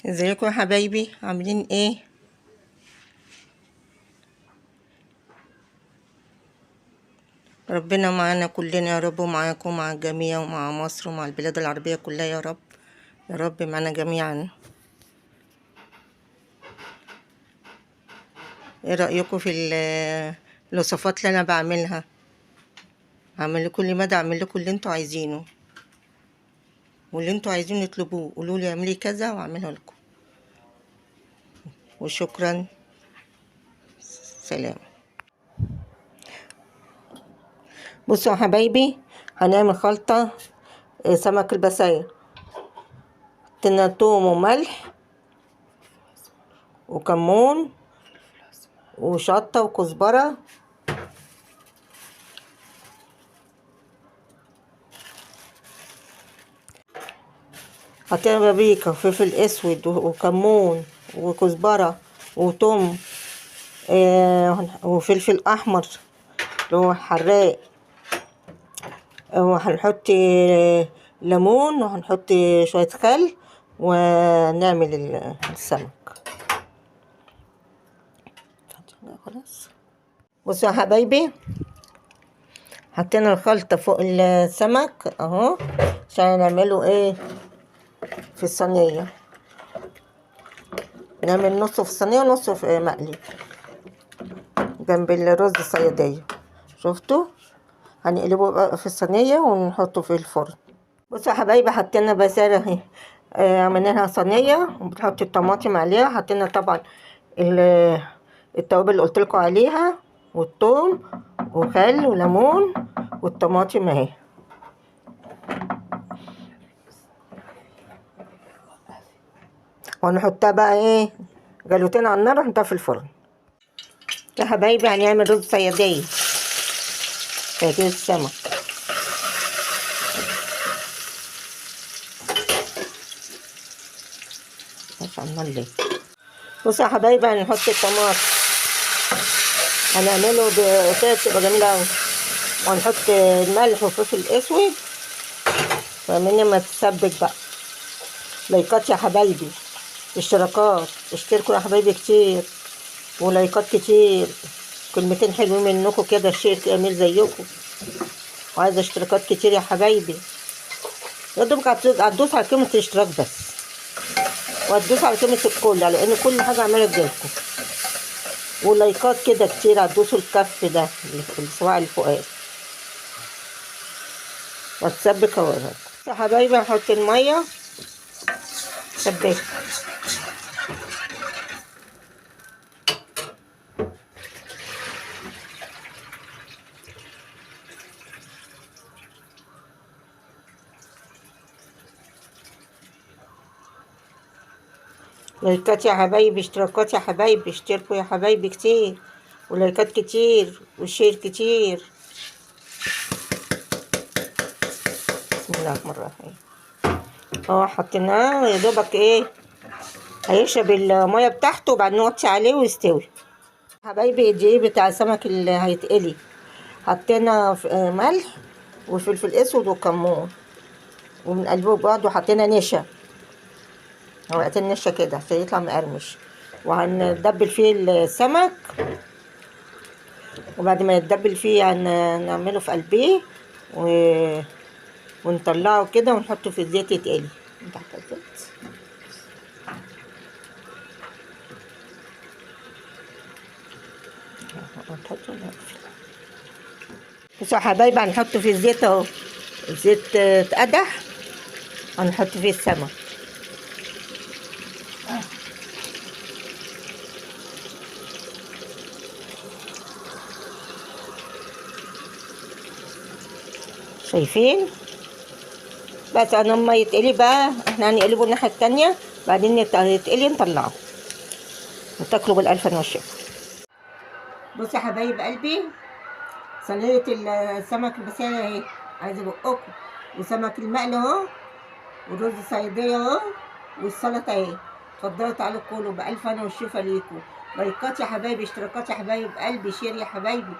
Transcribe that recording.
ازيكم يا حبايبي، عاملين ايه؟ ربنا معانا كلنا يا رب، ومعاكم ومع الجميع ومع مصر ومع البلاد العربية كلها يا رب. يا رب معانا جميعا. ايه رأيكم في الوصفات اللي انا بعملها؟ هعمل لكم اللي مدى، اعمل لكم اللي انتوا عايزينه، واللي انتوا عايزين اطلبوه قولوا لي اعملي كذا واعملها لكم. وشكرا. سلام. بصوا يا حبايبي، هنعمل خلطة سمك البسايا. حطينا توم وملح وكمون وشطة وكزبرة. حطينا بابريكا وفلفل اسود وكمون وكزبرة وتوم، وفلفل احمر اللي هو حراق، وهنحط ليمون، وهنحط شوية خل، ونعمل السمك. خلاص. بصوا يا حبايبي، حطينا الخلطة فوق السمك اهو عشان نعمله ايه في الصينية. نعمل نصه في الصينية ونصه في مقلي جنب الرز الصيادية. شفتوا؟ هنقلبه بقى في الصينية ونحطه في الفرن. بصوا يا حبايبي، حطينا بسالة اهي، عملنا لها صينية وبتحط الطماطم عليها. حطينا طبعا التوابل اللي قلتلكوا عليها، والثوم وخل وليمون والطماطم اهي. وهنحطها بقى ايه جالوتين على النار ونحطها في الفرن. يا حبايبي هنعمل رز صيادية، صيادية السمك. مش على النار ليه؟ بصوا يا حبايبي، هنحط الطماطم، هنعمله بطريقة تبقى جميلة اوي. وهنحط الملح والفلفل الاسود، فمن ما تسبك بقى. لايكات يا حبايبي، اشتراكات، اشتركوا يا حبايبي كتير، ولايكات كتير، كلمتين حلوين منكم كده، الشير جميل زيكم. وعايزه اشتراكات كتير يا حبايبي. يا دوبك هتدوس على كلمة الاشتراك بس، وهتدوس على كلمة الكل، لان كل حاجة عمالة تجيلكم. ولايكات كده كتير، هتدوسوا الكف ده اللي في الصباع الفوقاني، وهتسبك اوريكم يا حبايبي. هحط المية سبك. لايكات يا حبايبي، اشتراكات يا حبايبي، اشتركوا يا حبايبي كتير، ولايكات كتير، وشير كتير. بسم الله الرحمن الرحيم. حطيناه يا دوبك ايه هيشرب الميه بتاعته، وبعدين نوطي عليه ويستوي. حبايبي الدقيق بتاع السمك اللي هيتقلي، حطينا ملح وفلفل اسود وكمون، وبنقلبه ببعض، وحطينا نشا، ورقتين نشا كده عشان يطلع مقرمش. وهندبل فيه السمك، وبعد ما يتدبل فيه هنعمله في قلبيه ونطلعه كده ونحطه في الزيت يتقلي من تحت الزيت. بصوا يا حبايبي، هنحطه في الزيت اهو. الزيت اتقدح، هنحط فيه السمك. شايفين؟ بس انا لما يتقلي بقى احنا هنقلبه الناحيه التانية، بعدين يتقلي نطلعه وتاكلوا بالالف انا والشفا. بصوا يا حبايب قلبي، صينيه السمك البسله اهي، عايزه بقكم، وسمك المقلي اهو، والرز الصياديه اهو، والسلطه اهي. اتفضلوا تعالوا كلوا بالف انا والشفا ليكم. لايكات يا حبايبي، اشتراكات يا حبايب قلبي، شير يا حبايبي.